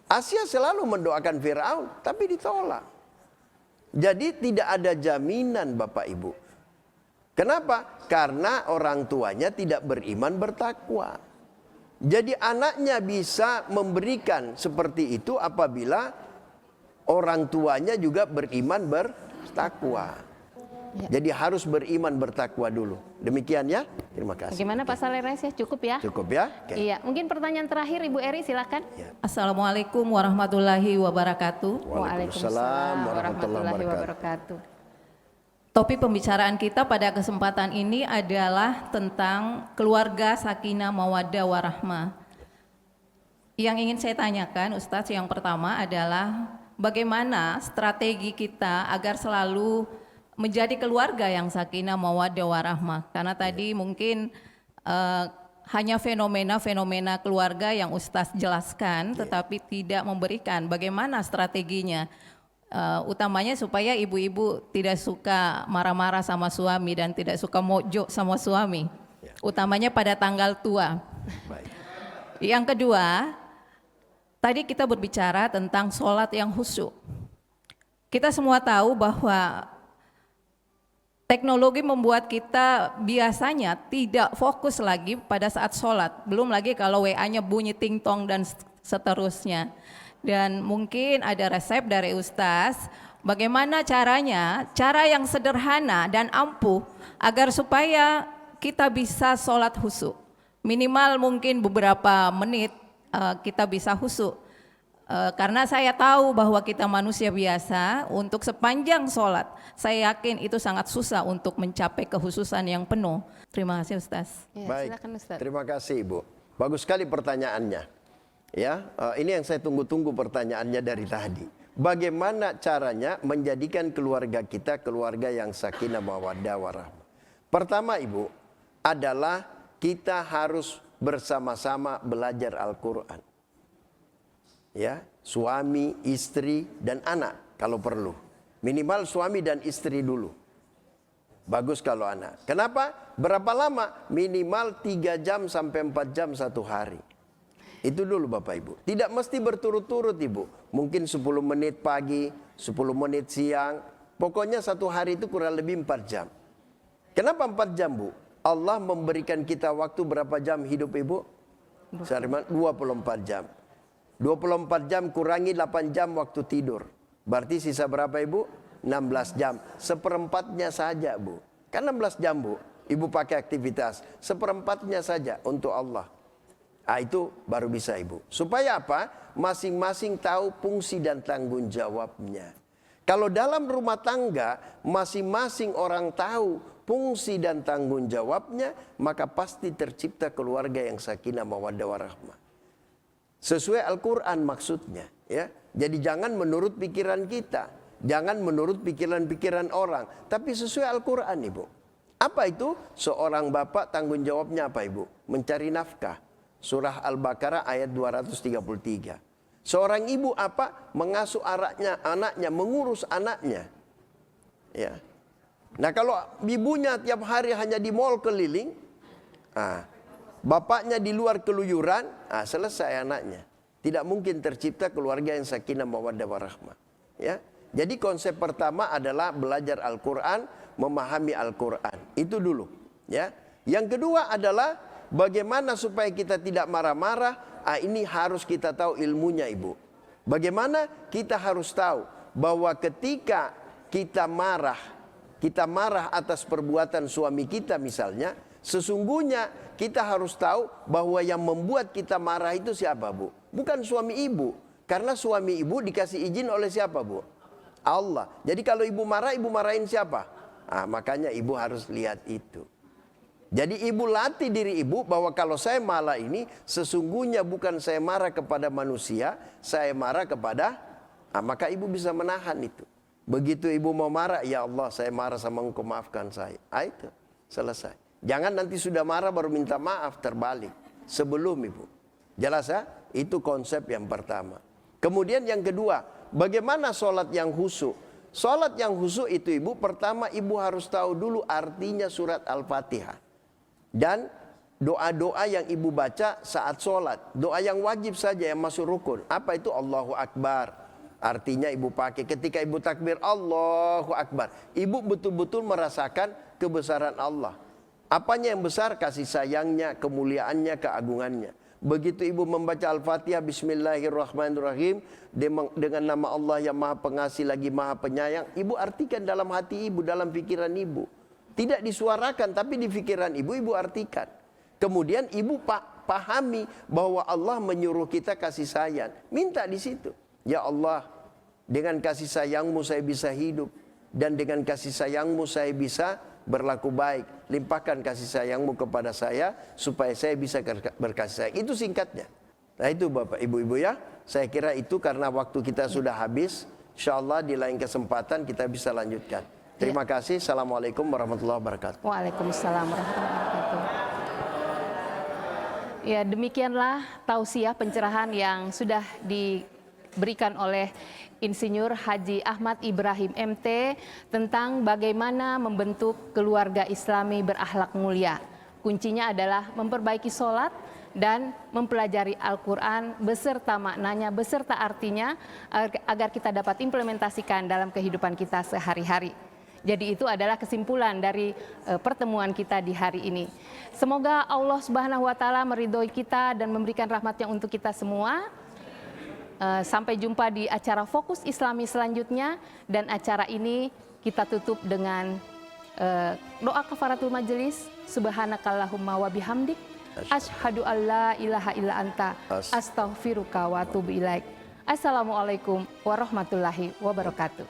Asia selalu mendoakan Fir'aun, tapi ditolak. Jadi tidak ada jaminan Bapak Ibu. Kenapa? Karena orang tuanya tidak beriman bertakwa. Jadi anaknya bisa memberikan seperti itu apabila orang tuanya juga beriman bertakwa. Ya. Jadi harus beriman bertakwa dulu. Demikian ya. Terima kasih. Bagaimana Pak Saleres ya? Cukup ya? Cukup ya? Oke. Iya, mungkin pertanyaan terakhir Ibu Eri silakan. Assalamualaikum warahmatullahi wabarakatuh. Waalaikumsalam warahmatullahi wabarakatuh. Topik pembicaraan kita pada kesempatan ini adalah tentang keluarga sakinah mawaddah warahmah. Yang ingin saya tanyakan Ustadz, yang pertama adalah bagaimana strategi kita agar selalu menjadi keluarga yang sakinah mawaddah warahmah. Karena tadi mungkin hanya fenomena-fenomena keluarga yang Ustadz jelaskan, tetapi tidak memberikan bagaimana strateginya. Utamanya supaya ibu-ibu tidak suka marah-marah sama suami dan tidak suka mojok sama suami. Utamanya pada tanggal tua. Baik. Yang kedua, tadi kita berbicara tentang sholat yang khusyuk. Kita semua tahu bahwa teknologi membuat kita biasanya tidak fokus lagi pada saat sholat. Belum lagi kalau WA-nya bunyi ting-tong dan seterusnya. Dan mungkin ada resep dari Ustaz, bagaimana caranya, cara yang sederhana dan ampuh agar supaya kita bisa sholat khusyuk. Minimal mungkin beberapa menit kita bisa khusyuk. Karena saya tahu bahwa kita manusia biasa, untuk sepanjang sholat, saya yakin itu sangat susah untuk mencapai kekhususan yang penuh. Terima kasih Ustaz. Ya, Baik. silakan Ustaz. Terima kasih Ibu. Bagus sekali pertanyaannya. Ya, ini yang saya tunggu-tunggu pertanyaannya dari tadi. Bagaimana caranya menjadikan keluarga kita keluarga yang sakinah mawaddah warahmah? Pertama Ibu, adalah kita harus bersama-sama belajar Al-Quran. Ya, suami, istri, dan anak kalau perlu. Minimal suami dan istri dulu. Bagus kalau anak. Kenapa? Berapa lama? Minimal 3 jam sampai 4 jam satu hari. Itu dulu Bapak Ibu. Tidak mesti berturut-turut Ibu. Mungkin 10 menit pagi, 10 menit siang. Pokoknya satu hari itu kurang lebih 4 jam. Kenapa 4 jam Bu? Allah memberikan kita waktu berapa jam hidup Ibu? 24 jam. 24 jam kurangi 8 jam waktu tidur. Berarti sisa berapa Ibu? 16 jam. Seperempatnya saja Bu. Kan 16 jam Bu. Ibu pakai aktivitas. Seperempatnya saja untuk Allah. Itu baru bisa Ibu. Supaya apa? Masing-masing tahu fungsi dan tanggung jawabnya. Kalau dalam rumah tangga, masing-masing orang tahu fungsi dan tanggung jawabnya, maka pasti tercipta keluarga yang sakinah mawaddah warahmah. Sesuai Al-Quran maksudnya. Ya. Jadi jangan menurut pikiran kita. Jangan menurut pikiran-pikiran orang. Tapi sesuai Al-Quran Ibu. Apa itu? Seorang bapak tanggung jawabnya apa Ibu? Mencari nafkah. Surah Al-Baqarah ayat 233. Seorang ibu apa? Mengasuh anaknya, mengurus anaknya. Ya. Nah kalau ibunya tiap hari hanya di mall keliling, bapaknya di luar keluyuran, selesai anaknya. Tidak mungkin tercipta keluarga yang sakinah mawaddah warahmah. Ya. Jadi konsep pertama adalah belajar Al-Quran, memahami Al-Quran. Itu dulu. Ya. Yang kedua adalah bagaimana supaya kita tidak marah-marah. Ini harus kita tahu ilmunya Ibu. Bagaimana? Kita harus tahu bahwa ketika kita marah atas perbuatan suami kita misalnya, sesungguhnya kita harus tahu bahwa yang membuat kita marah itu siapa Bu? Bukan suami ibu. Karena suami ibu dikasih izin oleh siapa Bu? Allah. Jadi kalau ibu marah, ibu marahin siapa? Makanya ibu harus lihat itu. Jadi ibu latih diri ibu bahwa kalau saya marah ini sesungguhnya bukan saya marah kepada manusia, saya marah kepada, maka ibu bisa menahan itu. Begitu ibu mau marah, ya Allah saya marah sama engkau, maafkan saya. Itu selesai. Jangan nanti sudah marah baru minta maaf, terbalik. Sebelum ibu. Jelas ya? Itu konsep yang pertama. Kemudian yang kedua, bagaimana sholat yang khusyuk? Sholat yang khusyuk itu Ibu, pertama Ibu harus tahu dulu artinya surat Al-Fatihah. Dan doa-doa yang Ibu baca saat sholat. Doa yang wajib saja yang masuk rukun. Apa itu? Allahu Akbar. Artinya Ibu pakai ketika Ibu takbir Allahu Akbar. Ibu betul-betul merasakan kebesaran Allah. Apanya yang besar? Kasih sayangnya, kemuliaannya, keagungannya. Begitu ibu membaca Al-Fatihah, Bismillahirrahmanirrahim, dengan nama Allah yang Maha Pengasih lagi Maha Penyayang, ibu artikan dalam hati ibu, dalam pikiran ibu. Tidak disuarakan, tapi di pikiran ibu, ibu artikan. Kemudian ibu pahami bahwa Allah menyuruh kita kasih sayang. Minta di situ. Ya Allah, dengan kasih sayangmu saya bisa hidup. Dan dengan kasih sayangmu saya bisa berlaku baik. Limpahkan kasih sayangmu kepada saya supaya saya bisa berkasih sayang. Itu singkatnya. Nah itu Bapak Ibu-Ibu ya. Saya kira itu karena waktu kita sudah habis. InsyaAllah di lain kesempatan kita bisa lanjutkan. Terima kasih. Assalamualaikum warahmatullahi wabarakatuh. Waalaikumsalam warahmatullahi wabarakatuh. Ya, demikianlah tausiah pencerahan yang sudah diberikan oleh Insinyur Haji Ahmad Ibrahim MT tentang bagaimana membentuk keluarga Islami berakhlak mulia. Kuncinya adalah memperbaiki sholat dan mempelajari Al-Quran beserta maknanya, beserta artinya agar kita dapat implementasikan dalam kehidupan kita sehari-hari. Jadi itu adalah kesimpulan dari pertemuan kita di hari ini. Semoga Allah Subhanahu wa Ta'ala meridhoi kita dan memberikan rahmatnya untuk kita semua. Sampai jumpa di acara Fokus Islami selanjutnya, dan acara ini kita tutup dengan doa kafaratul majelis. Subhanakallahumma wa bihamdik asyhadu alla ilaha illa anta astaghfiruka wa atubu ilaik. Assalamualaikum warahmatullahi wabarakatuh.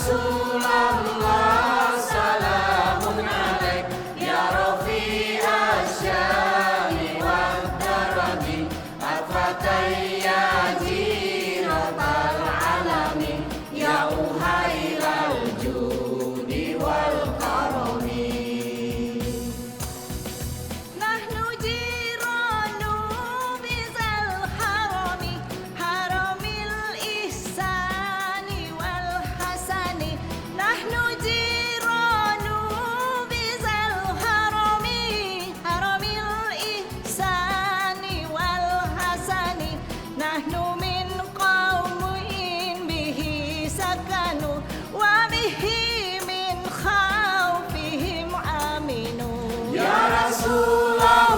Rasulullah salamun alaik ya Rafi asyani wad darani afatai ya jiratal alamin ya uhailal judi wal karami nahnu jiranu bizal harami haramil ihsani wal hasani nahnu jiranu bizal harami haramil ihsani wal hasani nahnu min qaumin bihi sakanu wa bihi min khawfihim aminu ya Rasulullah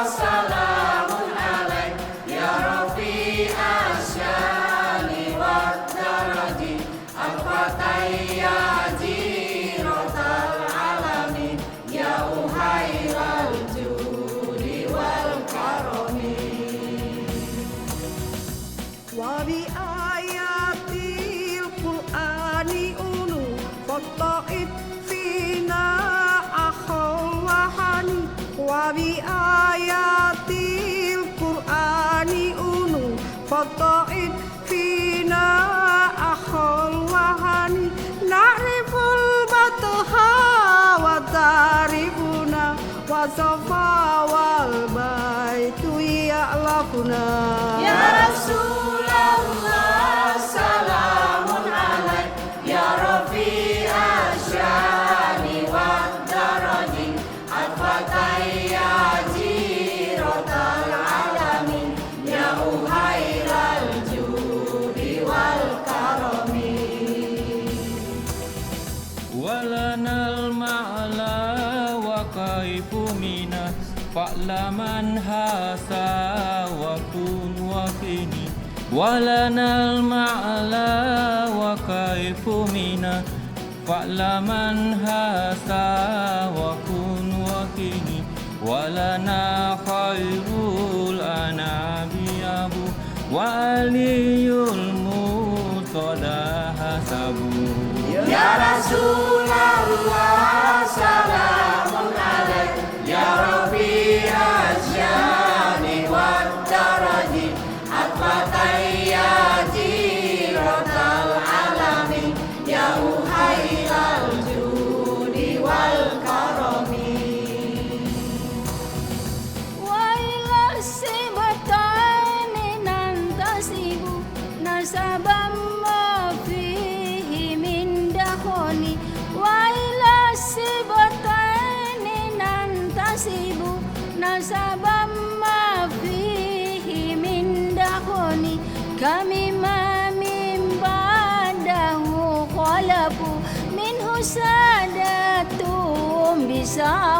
salamun alaik ya Rafi asyani wad daraji al-fatai ya jiratal alamin ya uhailal judi wal karami wa bi ayatil qur'ani unu fatta'id fina akhawahani wa bi ayatil qur'ani unu fatta'id fina akhawahani na'riful batha wa tarifuna wa safa wal baitu ya'lafuna ya Rasulullah salamun alaik ya Rafi asyani wad daraji al-fatai ya jiratal alamin ya uhailal judi wal karami walanal ma'la wa kaifu mina fa'laman hasa wa kun wa kini walanal ma'la wa kaifu mina fa'laman hasa wa kun wa kini walana khairul anabi abu wa aliyul mutada hasabu ya Rasulullah salamun alaik ya Rafi asyani wad daraji al-fatai ya jiratal alamin ya uhailal judi wal karami wa ila sibatani nantasibu nasabam ma fihi min dakhoni wa ila sibatani nantasibu nasabam ma fihi min kami mimimbadahu qalabu minhu sadatum bisa